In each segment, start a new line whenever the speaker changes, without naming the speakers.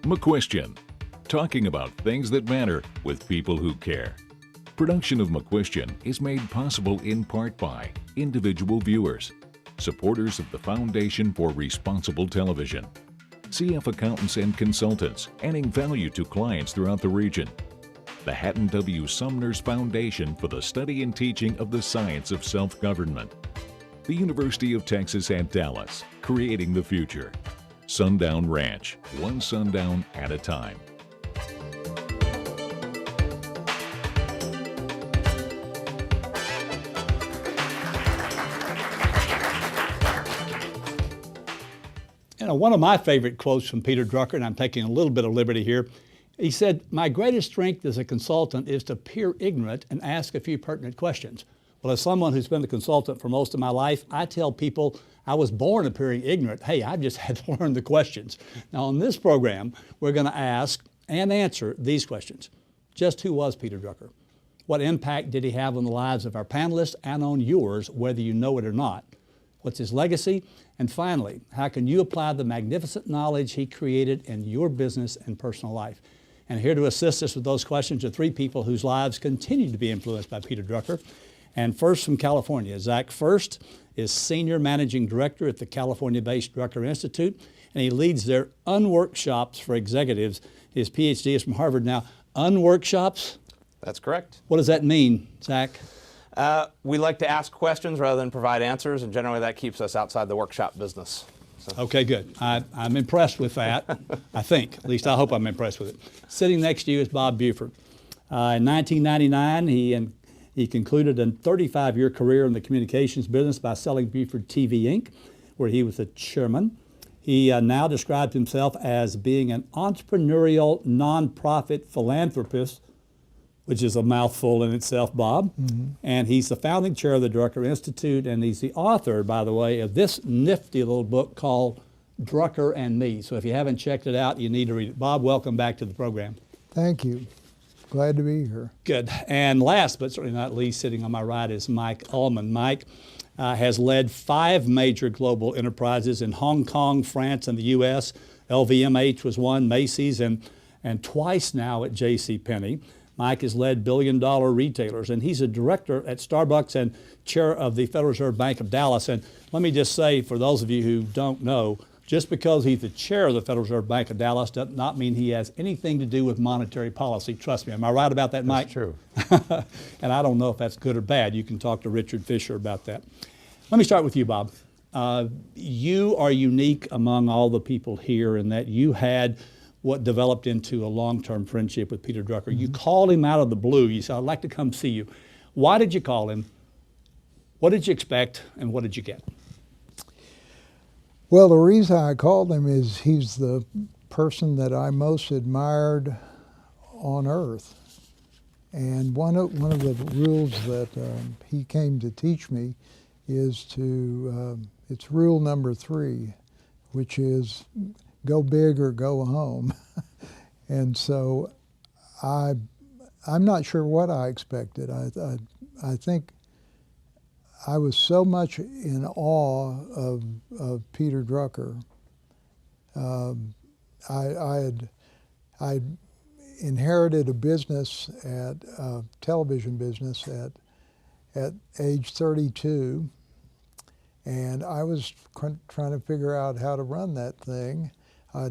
McQuestion, talking about things that matter with people who care. Production of McQuestion is made possible in part by individual viewers, supporters of the Foundation for Responsible Television, CF Accountants and Consultants, adding value to clients throughout the region, the Hatton W. Sumner's Foundation for the Study and Teaching of the Science of Self-Government, the University of Texas at Dallas, creating the future, Sundown Ranch, one sundown at a time.
You know, one of my favorite quotes from Peter Drucker, and I'm taking a little bit of liberty here, he said, "My greatest strength as a consultant is to appear ignorant and ask a few pertinent questions." Well, as someone who's been a consultant for most of my life, I tell people I was born appearing ignorant. Hey, I just had to learn the questions. Now, on this program, we're going to ask and answer these questions. Just who was Peter Drucker? What impact did he have on the lives of our panelists and on yours, whether you know it or not? What's his legacy? And finally, how can you apply the magnificent knowledge he created in your business and personal life? And here to assist us with those questions are three people whose lives continue to be influenced by Peter Drucker. And first from California, Zach First is Senior Managing Director at the California-based Drucker Institute, and he leads their unworkshops for executives. His PhD is from Harvard. Now, unworkshops?
That's correct.
What does that mean, Zach?
We like to ask questions rather than provide answers, and generally that keeps us outside the workshop business. So.
Okay, good. I'm impressed with that, I think. At least I hope I'm impressed with it. Sitting next to you is Bob Buford. In 1999, he concluded a 35-year career in the communications business by selling Buford TV Inc., where he was the chairman. He now describes himself as being an entrepreneurial, nonprofit philanthropist, which is a mouthful in itself, Bob. Mm-hmm. And he's the founding chair of the Drucker Institute, and he's the author, by the way, of this nifty little book called Drucker and Me. So if you haven't checked it out, you need to read it. Bob, welcome back to the program.
Thank you. Glad to be here.
Good. And last, but certainly not least, sitting on my right is Mike Ullman. Mike has led 5 major global enterprises in Hong Kong, France, and the U.S. LVMH was one, Macy's, and twice now at JCPenney. Mike has led billion-dollar retailers, and he's a director at Starbucks and chair of the Federal Reserve Bank of Dallas. And let me just say, for those of you who don't know, just because he's the chair of the Federal Reserve Bank of Dallas does not mean he has anything to do with monetary policy. Trust me. Am I right about that, Mike?
That's true.
And I don't know if that's good or bad. You can talk to Richard Fisher about that. Let me start with you, Bob. You are unique among all the people here in that you had what developed into a long-term friendship with Peter Drucker. Mm-hmm. You called him out of the blue. You said, "I'd like to come see you." Why did you call him? What did you expect, and what did you get?
Well, the reason I called him is he's the person that I most admired on earth. And one of the rules that he came to teach me is it's rule number 3, which is go big or go home. And so I'm not sure what I expected. I think I was so much in awe of Peter Drucker. I inherited a business a television business at age 32, and I was trying to figure out how to run that thing. I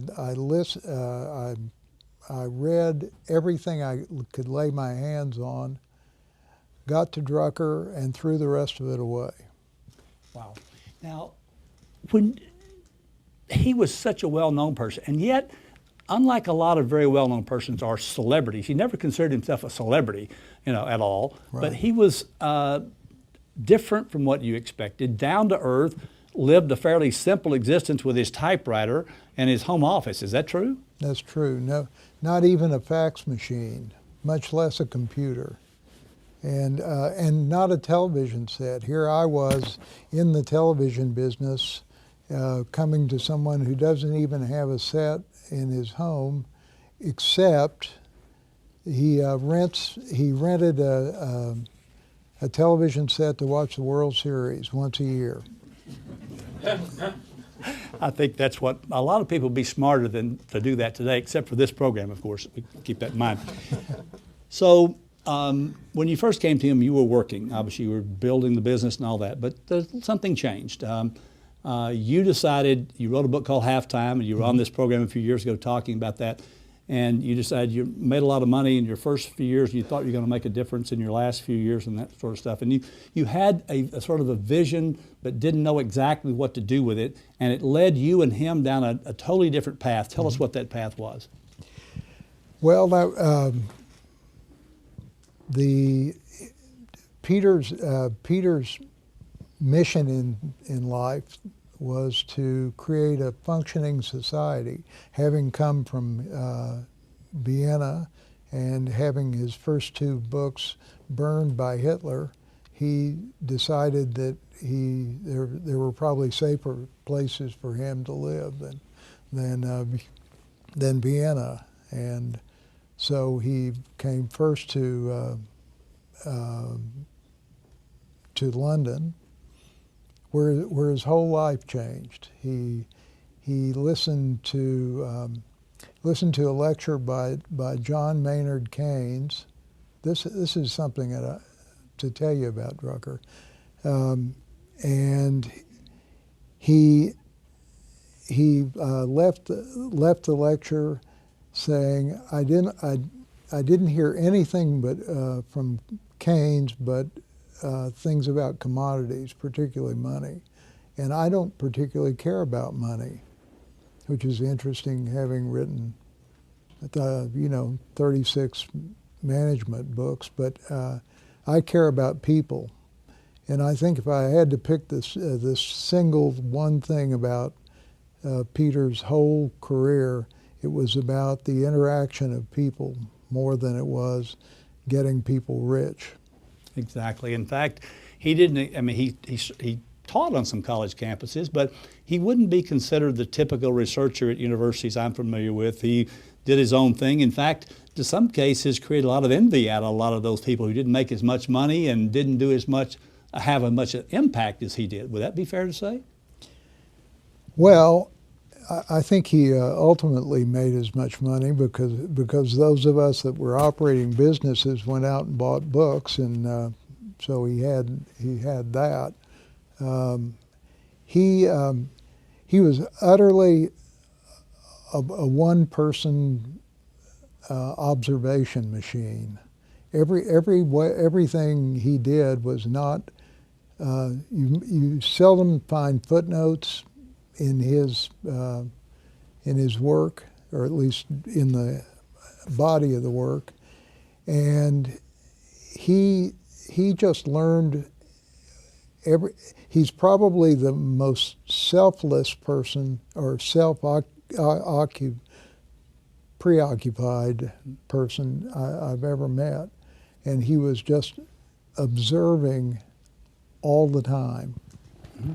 read everything I could lay my hands on, got to Drucker, and threw the rest of it away.
Wow. Now, when he was such a well-known person, and yet, unlike a lot of very well-known persons are celebrities, he never considered himself a celebrity, at all. Right. But he was different from what you expected, down to earth, lived a fairly simple existence with his typewriter and his home office. Is that true?
That's true. No, not even a fax machine, much less a computer. And not a television set. Here I was in the television business, coming to someone who doesn't even have a set in his home, except he rented a television set to watch the World Series once a year.
I think that's what a lot of people would be smarter than to do that today, except for this program, of course. We keep that in mind. So when you first came to him, you were working. Obviously, you were building the business and all that, but something changed. You decided, you wrote a book called Halftime, and you were on this program a few years ago talking about that, and you decided you made a lot of money in your first few years, and you thought you were going to make a difference in your last few years and that sort of stuff. And you had a sort of a vision, but didn't know exactly what to do with it, and it led you and him down a totally different path. Tell us what that path was.
Well, Peter's mission in life was to create a functioning society. Having come from Vienna and having his first two books burned by Hitler, he decided that there were probably safer places for him to live than Vienna, and so he came first to London, where his whole life changed. He listened to a lecture by John Maynard Keynes. This is something to tell you about Drucker, and he left the lecture saying, I didn't hear anything but from Keynes but things about commodities, particularly money. And I don't particularly care about money, which is interesting, having written 36 management books, but I care about people. And I think if I had to pick this single one thing about Peter's whole career, it was about the interaction of people more than it was getting people rich.
Exactly. In fact, he didn't, I mean, he taught on some college campuses, but he wouldn't be considered the typical researcher at universities I'm familiar with. He did his own thing. In fact, to some cases, created a lot of envy out of a lot of those people who didn't make as much money and didn't do as much, have as much impact as he did. Would that be fair to say?
Well, I think he ultimately made as much money because those of us that were operating businesses went out and bought books, and so he had that. He was utterly a one-person observation machine. Everything he did was not. You seldom find footnotes in his work, or at least in the body of the work, and he just learned he's probably the most selfless person, or preoccupied person I've ever met, and he was just observing all the time.
Mm-hmm.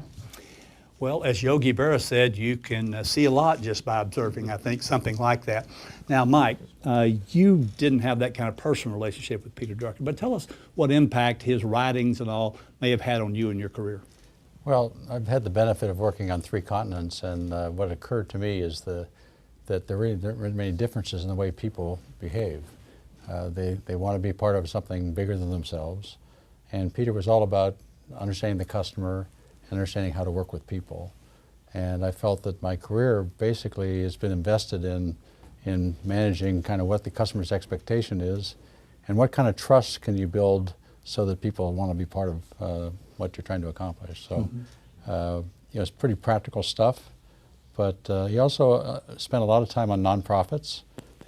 Well, as Yogi Berra said, you can see a lot just by observing, I think, something like that. Now, Mike, you didn't have that kind of personal relationship with Peter Drucker, but tell us what impact his writings and all may have had on you and your career.
Well, I've had the benefit of working on 3 continents, and what occurred to me is that there really aren't many differences in the way people behave. They want to be part of something bigger than themselves, and Peter was all about understanding the customer, understanding how to work with people. And I felt that my career basically has been invested in managing kind of what the customer's expectation is and what kind of trust can you build so that people want to be part of what you're trying to accomplish. So it's pretty practical stuff, but he also spent a lot of time on nonprofits.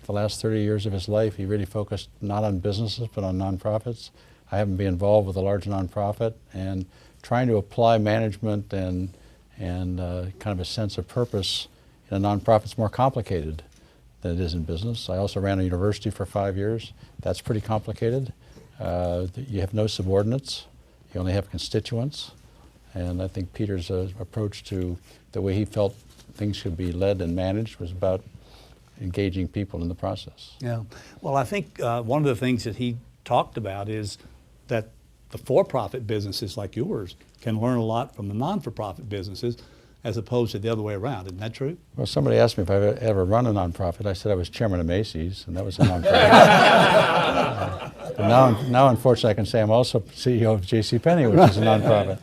The last 30 years of his life, he really focused not on businesses, but on nonprofits. I happened to be involved with a large nonprofit, and trying to apply management and kind of a sense of purpose in a nonprofit is more complicated than it is in business. I also ran a university for 5 years. That's pretty complicated. You have no subordinates. You only have constituents. And I think Peter's approach to the way he felt things should be led and managed was about engaging people in the process.
Yeah. Well, I think one of the things that he talked about is that the for-profit businesses like yours can learn a lot from the non-for-profit businesses. as opposed to the other way around. Isn't that true?
Well, somebody asked me if I've ever run a nonprofit. I said I was chairman of Macy's, and that was a nonprofit. Now, unfortunately, I can say I'm also CEO of JCPenney, which is a nonprofit.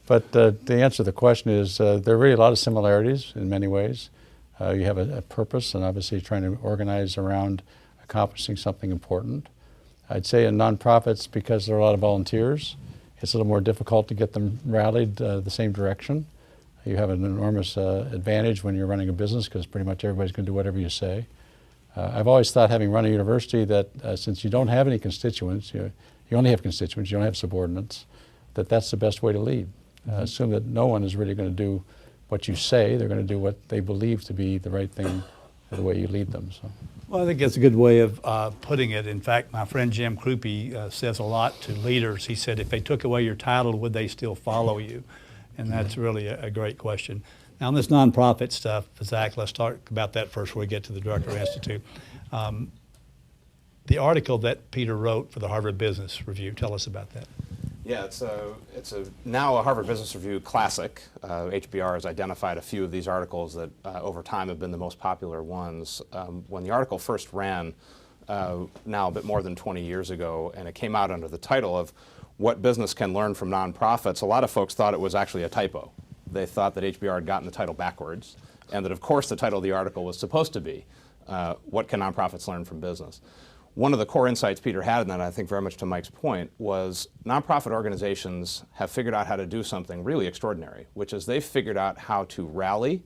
But the answer to the question is there are really a lot of similarities in many ways. You have a purpose, and obviously trying to organize around accomplishing something important. I'd say in nonprofits, because there are a lot of volunteers, it's a little more difficult to get them rallied the same direction. You have an enormous advantage when you're running a business because pretty much everybody's going to do whatever you say. I've always thought, having run a university, that since you don't have any constituents, you only have constituents, you don't have subordinates, that's the best way to lead. Assume that no one is really going to do what you say. They're going to do what they believe to be the right thing, the way you lead them. So.
Well, I think that's a good way of putting it. In fact, my friend Jim Krupe says a lot to leaders. He said, if they took away your title, would they still follow you? And that's really a great question. Now, on this nonprofit stuff, Zach, let's talk about that first before we get to the Drucker Institute. The article that Peter wrote for the Harvard Business Review, tell us about that.
Yeah, it's now a Harvard Business Review classic. HBR has identified a few of these articles that over time have been the most popular ones. When the article first ran, now a bit more than 20 years ago, and it came out under the title of What Business Can Learn from Nonprofits, a lot of folks thought it was actually a typo. They thought that HBR had gotten the title backwards, and that of course the title of the article was supposed to be What Can Nonprofits Learn from Business? One of the core insights Peter had in that, I think very much to Mike's point, was nonprofit organizations have figured out how to do something really extraordinary, which is they've figured out how to rally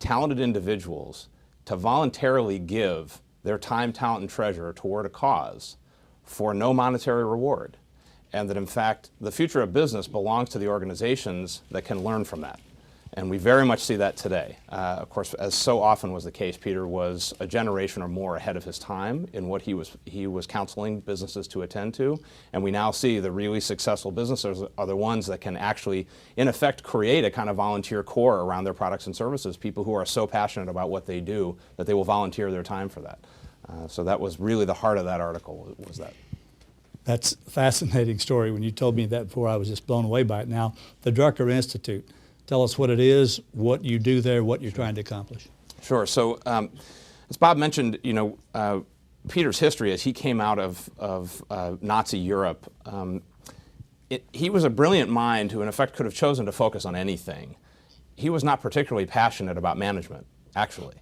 talented individuals to voluntarily give their time, talent, and treasure toward a cause for no monetary reward. And that in fact, the future of business belongs to the organizations that can learn from that. And we very much see that today. Of course, as so often was the case, Peter was a generation or more ahead of his time in what he was counseling businesses to attend to. And we now see the really successful businesses are the ones that can actually, in effect, create a kind of volunteer core around their products and services, people who are so passionate about what they do that they will volunteer their time for that. So that was really the heart of that article, was that.
That's a fascinating story. When you told me that before, I was just blown away by it. Now, the Drucker Institute. Tell us what it is, what you do there, what you're trying to accomplish.
Sure. So, as Bob mentioned, Peter's history as he came out of Nazi Europe, he was a brilliant mind who, in effect, could have chosen to focus on anything. He was not particularly passionate about management, actually.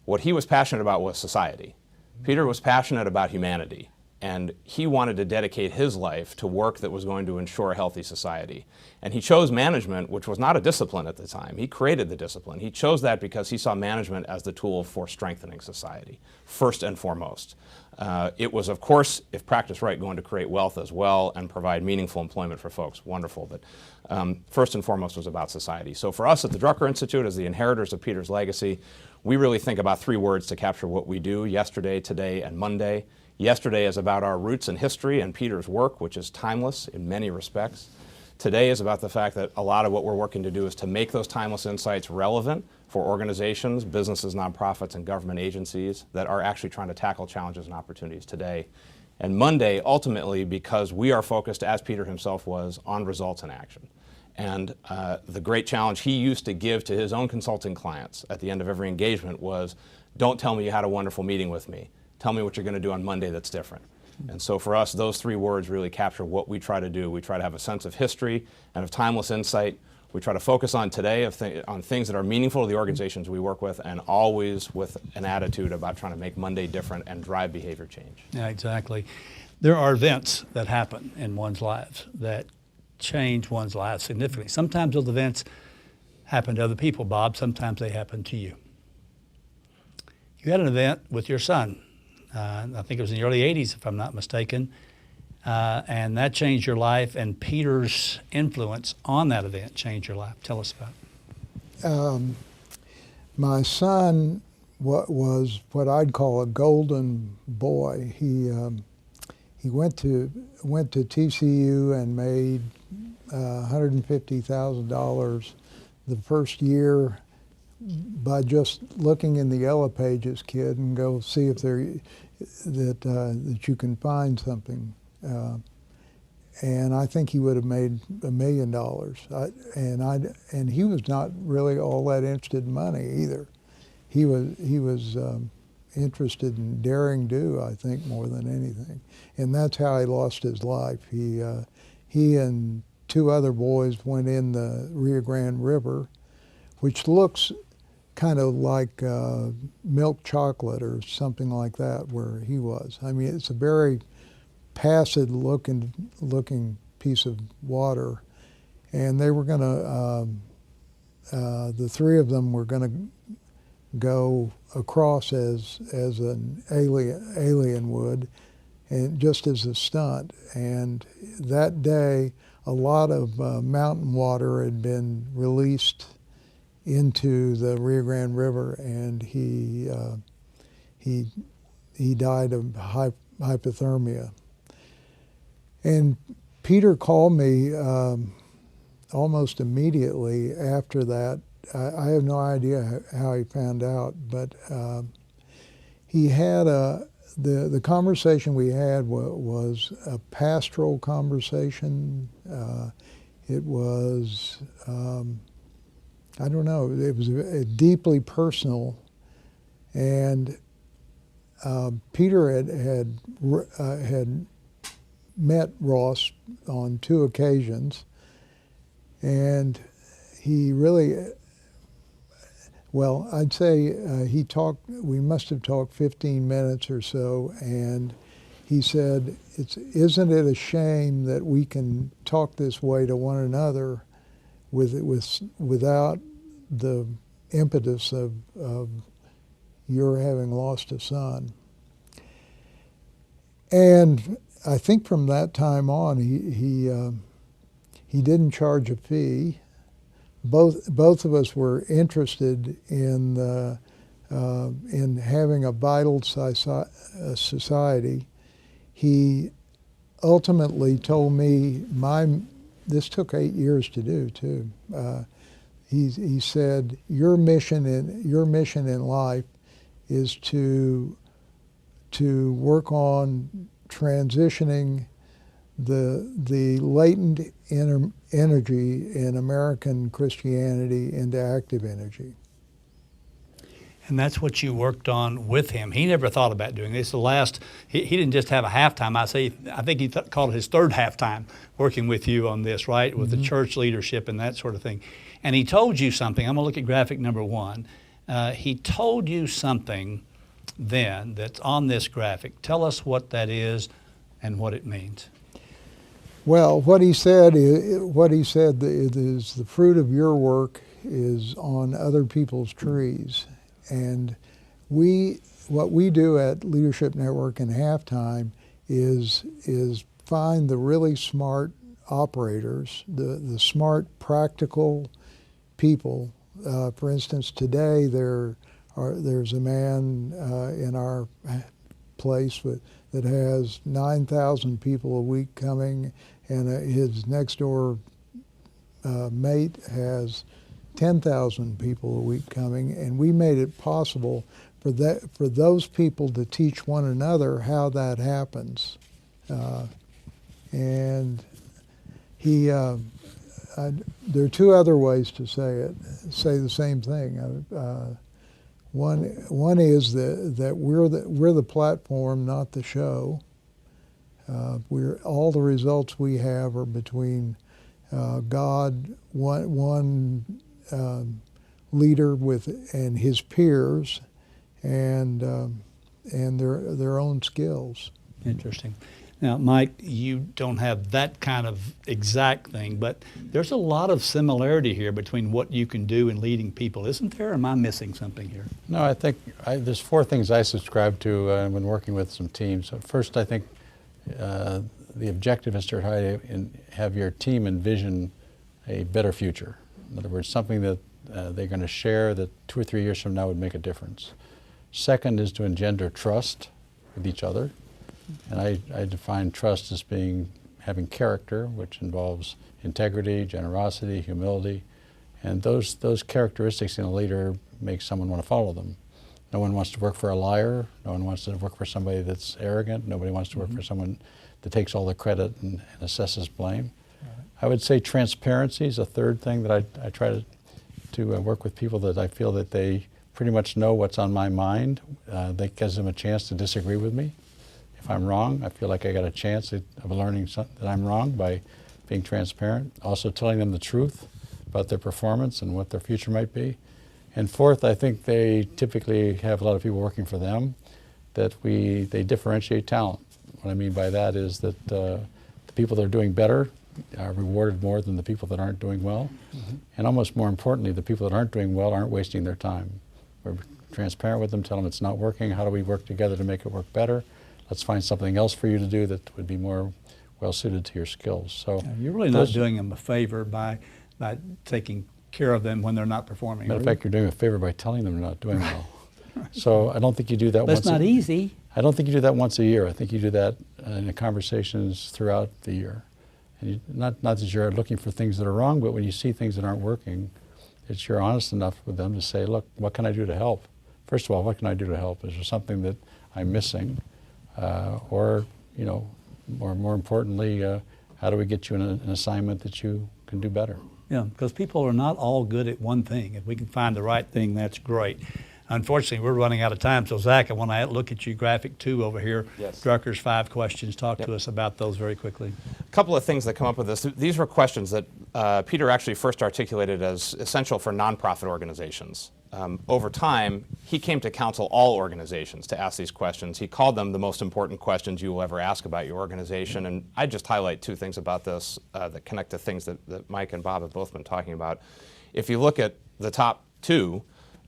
What he was passionate about was society. Peter was passionate about humanity. And he wanted to dedicate his life to work that was going to ensure a healthy society. And he chose management, which was not a discipline at the time. He created the discipline. He chose that because he saw management as the tool for strengthening society, first and foremost. It was, of course, if practiced right, going to create wealth as well and provide meaningful employment for folks. Wonderful. But first and foremost was about society. So for us at the Drucker Institute, as the inheritors of Peter's legacy, we really think about three words to capture what we do: yesterday, today, and Monday. Yesterday is about our roots and history and Peter's work, which is timeless in many respects. Today is about the fact that a lot of what we're working to do is to make those timeless insights relevant for organizations, businesses, nonprofits, and government agencies that are actually trying to tackle challenges and opportunities today. And Monday, ultimately, because we are focused, as Peter himself was, on results and action. And the great challenge he used to give to his own consulting clients at the end of every engagement was, don't tell me you had a wonderful meeting with me. Tell me what you're going to do on Monday that's different. And so for us, those three words really capture what we try to do. We try to have a sense of history and of timeless insight. We try to focus on today, on things that are meaningful to the organizations we work with, and always with an attitude about trying to make Monday different and drive behavior change.
Yeah, exactly. There are events that happen in one's lives that change one's life significantly. Sometimes those events happen to other people, Bob. Sometimes they happen to you. You had an event with your son. I think it was in the early 80s, if I'm not mistaken, and that changed your life, and Peter's influence on that event changed your life. Tell us about it.
My son was what I'd call a golden boy. He went to TCU and made $150,000 the first year by just looking in the Yellow Pages, kid, and go see if that you can find something. and I think he would have made $1 million. And he was not really all that interested in money either. He was interested in daring do, I think, more than anything. And that's how he lost his life. He and 2 other boys went in the Rio Grande River, which looks kind of like milk chocolate or something like that where he was. I mean, it's a very placid looking piece of water. And they were gonna, the 3 of them were gonna go across as an alien would, and just as a stunt. And that day, a lot of mountain water had been released into the Rio Grande River, and he died of hypothermia. And Peter called me almost immediately after that. I have no idea how he found out, but he had the conversation we had was a pastoral conversation. It was, I don't know, it was deeply personal. And Peter had met Ross on 2 occasions, and he really, well, I'd say we must have talked 15 minutes or so, and he said, isn't it a shame that we can talk this way to one another without the impetus of your having lost a son? And I think from that time on, he didn't charge a fee. Both of us were interested in having a vital society. He ultimately told me this took 8 years to do too. He said, your mission in life is to work on transitioning the latent energy in American Christianity into active energy.
And that's what you worked on with him. He never thought about doing this. He didn't just have a halftime. I think he called it his 3rd halftime working with you on this, right? With the church leadership and that sort of thing. And he told you something. I'm gonna look at graphic number 1. He told you something then that's on this graphic. Tell us what that is and what it means.
What he said is the fruit of your work is on other people's trees. And what we do at Leadership Network in halftime is find the really smart operators, the smart, practical people. For instance, today there's a man in our place that has 9,000 people a week coming, and his next door mate has 10,000 people a week coming, and we made it possible for those people to teach one another how that happens. And there are 2 other ways to say the same thing. One is that we're the platform, not the show. All the results we have are between God, one leader and his peers, and their own skills.
Interesting. Now, Mike, you don't have that kind of exact thing, but there's a lot of similarity here between what you can do in leading people, isn't there? Or am I missing something here?
No, I think there's 4 things I subscribe to when working with some teams. So first, I think the objective is to try to have your team envision a better future. In other words, something that they're going to share that 2 or 3 years from now would make a difference. Second is to engender trust with each other. And I define trust as having character, which involves integrity, generosity, humility. And those characteristics in a leader make someone want to follow them. No one wants to work for a liar. No one wants to work for somebody that's arrogant. Nobody wants to work for someone that takes all the credit and assesses blame. I would say transparency is a third thing that I try to work with people that I feel that they pretty much know what's on my mind. That gives them a chance to disagree with me. If I'm wrong, I feel like I got a chance of learning that I'm wrong by being transparent. Also telling them the truth about their performance and what their future might be. And fourth, I think they typically have a lot of people working for them, that they differentiate talent. What I mean by that is that the people that are doing better are rewarded more than the people that aren't doing well. Mm-hmm. And almost more importantly, the people that aren't doing well aren't wasting their time. We're transparent with them, tell them it's not working, how do we work together to make it work better? Let's find something else for you to do that would be more well suited to your skills. So
you're really not doing them a favor by taking care of them when they're not performing.
Matter of fact, you're doing a favor by telling them they're not doing well. So I don't think you do that once.
That's not easy.
I don't think you do that once a year. I think you do that in the conversations throughout the year. And not that you're looking for things that are wrong, but when you see things that aren't working, that you're honest enough with them to say, look, what can I do to help? First of all, what can I do to help? Is there something that I'm missing? Or, you know, more importantly, how do we get you an assignment that you can do better?
Yeah, because people are not all good at one thing. If we can find the right thing, that's great. Unfortunately, we're running out of time. So, Zach, I want to look at you, graphic 2 over here.
Yes.
Drucker's 5 questions. Talk to us about those very quickly.
A couple of things that come up with this. These were questions that Peter actually first articulated as essential for nonprofit organizations. Over time, he came to counsel all organizations to ask these questions. He called them the most important questions you will ever ask about your organization. And I'd just highlight 2 things about this that connect to things that Mike and Bob have both been talking about. If you look at the top 2,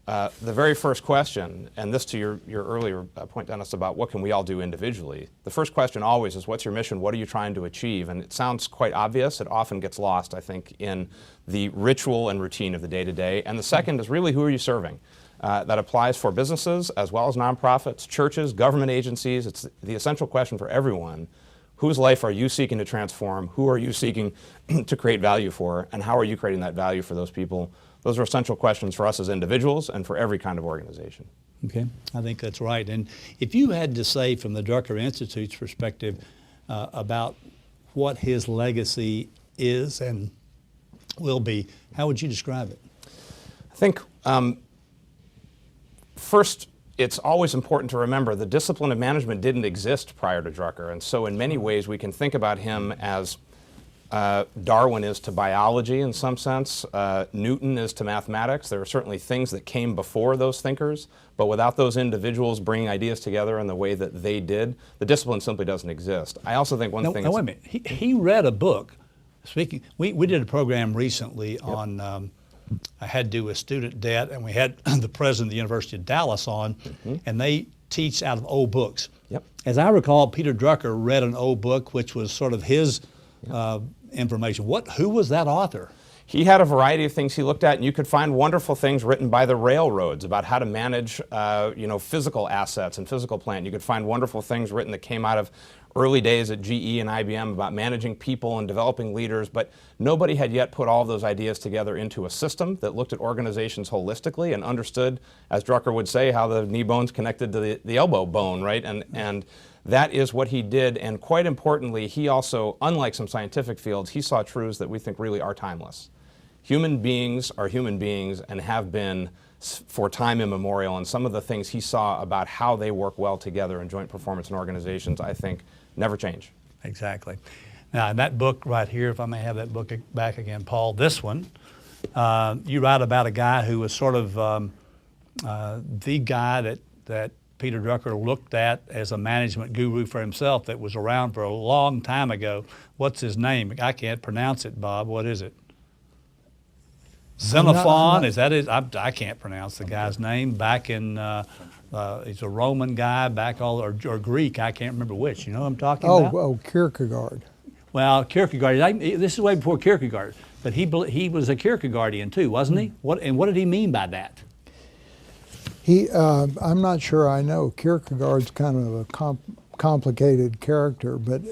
the very first question, and this to your earlier point, Dennis, about what can we all do individually, the first question always is, what's your mission? What are you trying to achieve? And it sounds quite obvious. It often gets lost, I think, in the ritual and routine of the day-to-day. And the second is really, who are you serving? That applies for businesses as well as nonprofits, churches, government agencies. It's the essential question for everyone. Whose life are you seeking to transform? Who are you seeking to create value for? And how are you creating that value for those people? Those are essential questions for us as individuals and for every kind of organization.
Okay, I think that's right. And if you had to say from the Drucker Institute's perspective about what his legacy is and will be, how would you describe it?
I think first, it's always important to remember the discipline of management didn't exist prior to Drucker. And so in many ways, we can think about him as Darwin is to biology in some sense. Newton is to mathematics. There are certainly things that came before those thinkers, but without those individuals bringing ideas together in the way that they did, the discipline simply doesn't exist. I also think one thing...
Now, wait a minute. He read a book. Speaking, we did a program recently on, I had to do with student debt, and we had the president of the University of Dallas on, and they teach out of old books.
Yep.
As I recall, Peter Drucker read an old book, which was sort of his information. Who was that author?
He had a variety of things he looked at, and you could find wonderful things written by the railroads about how to manage, physical assets and physical plant. You could find wonderful things written that came out of early days at GE and IBM about managing people and developing leaders, but nobody had yet put all of those ideas together into a system that looked at organizations holistically and understood, as Drucker would say, how the knee bone's connected to the elbow bone, right? And that is what he did, and quite importantly, he also, unlike some scientific fields, he saw truths that we think really are timeless. Human beings are human beings and have been for time immemorial, and some of the things he saw about how they work well together in joint performance in organizations, I think, never change.
Exactly. Now, in that book right here, if I may have that book back again, Paul, this one, you write about a guy who was sort of the guy that Peter Drucker looked at as a management guru for himself that was around for a long time ago. What's his name? I can't pronounce it, Bob. What is it? Xenophon, is that it? I can't pronounce the guy's name. Back in, he's a Roman guy, or Greek, I can't remember which. You know what I'm talking about?
Oh, Kierkegaard.
Well, Kierkegaard, this is way before Kierkegaard, but he was a Kierkegaardian too, wasn't he? What did he mean by that?
I'm not sure I know. Kierkegaard's kind of a complicated character, but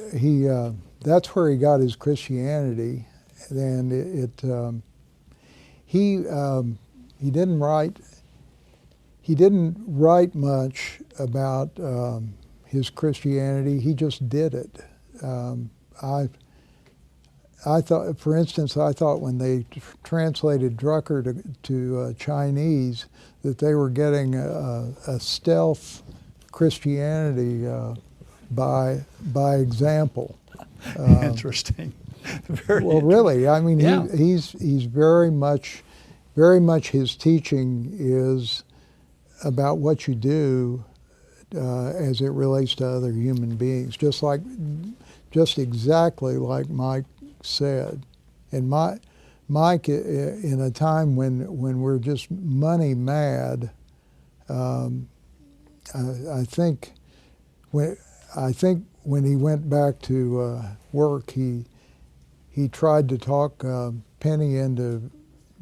that's where he got his Christianity, and he didn't write much about his Christianity. He just did it. I thought, for instance, I thought when they translated Drucker to Chinese that they were getting a stealth Christianity by example.
Interesting. Very
Well, really, I mean,
Yeah.
he's very much his teaching is about what you do as it relates to other human beings, just exactly like Mike said. And Mike, in a time when we're just money mad, I think when he went back to work, he tried to talk Penny into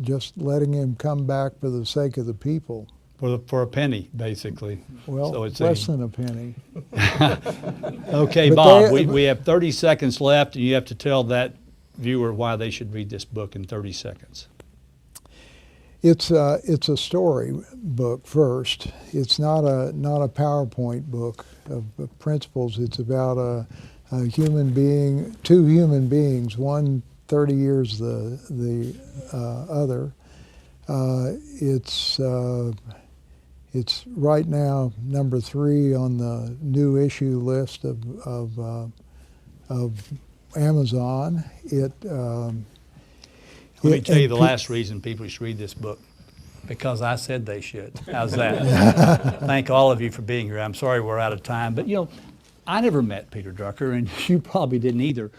just letting him come back for the sake of the people.
For a penny, basically.
Well,
So it's
less than a penny.
Okay,
But
Bob,
they-
we have 30 seconds left, and you have to tell that viewer why they should read this book in 30 seconds.
It's a story book first. It's not a PowerPoint book of principles. It's about a human being, two human beings, one 30 years the other. It's right now number 3 on the new issue list of Amazon.
Let me tell you the last reason people should read this book. Because I said they should. How's that? Thank all of you for being here. I'm sorry we're out of time. But, I never met Peter Drucker, and you probably didn't either.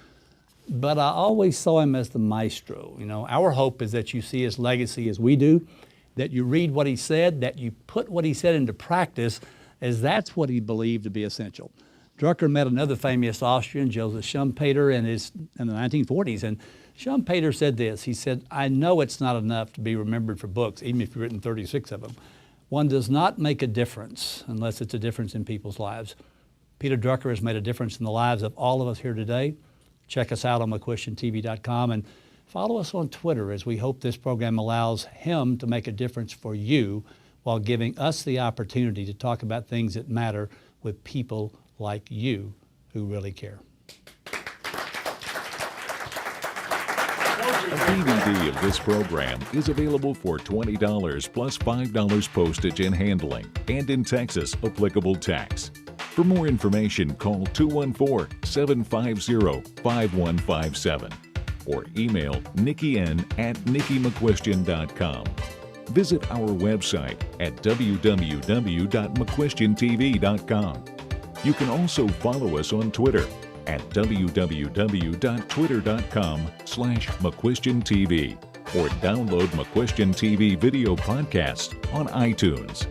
But I always saw him as the maestro. Our hope is that you see his legacy as we do, that you read what he said, that you put what he said into practice, as that's what he believed to be essential. Drucker met another famous Austrian, Joseph Schumpeter, in the 1940s. And Schumpeter said this. He said, "I know it's not enough to be remembered for books, even if you've written 36 of them. One does not make a difference unless it's a difference in people's lives." Peter Drucker has made a difference in the lives of all of us here today. Check us out on McQuestionTV.com and follow us on Twitter, as we hope this program allows him to make a difference for you while giving us the opportunity to talk about things that matter with people like you who really care.
A DVD of this program is available for $20 plus $5 postage and handling, and in Texas, applicable tax. For more information, call 214-750-5157 or email nickyn@nickymcquestion.com. Visit our website at www.mcquestiontv.com. You can also follow us on Twitter at www.twitter.com/McQuestionTV or download McQuestion TV video podcasts on iTunes.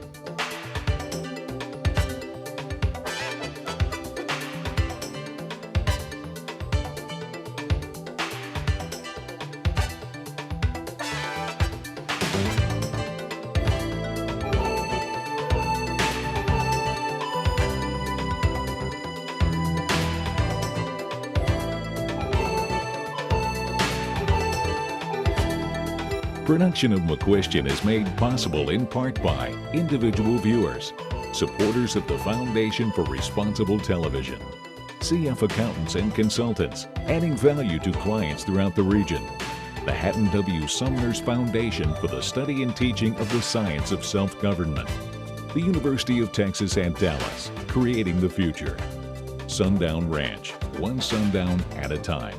Production of McQuestion is made possible in part by individual viewers, supporters of the Foundation for Responsible Television, CF Accountants and Consultants, adding value to clients throughout the region, the Hatton W. Sumner's Foundation for the Study and Teaching of the Science of Self-Government, the University of Texas at Dallas, creating the future, Sundown Ranch, one sundown at a time.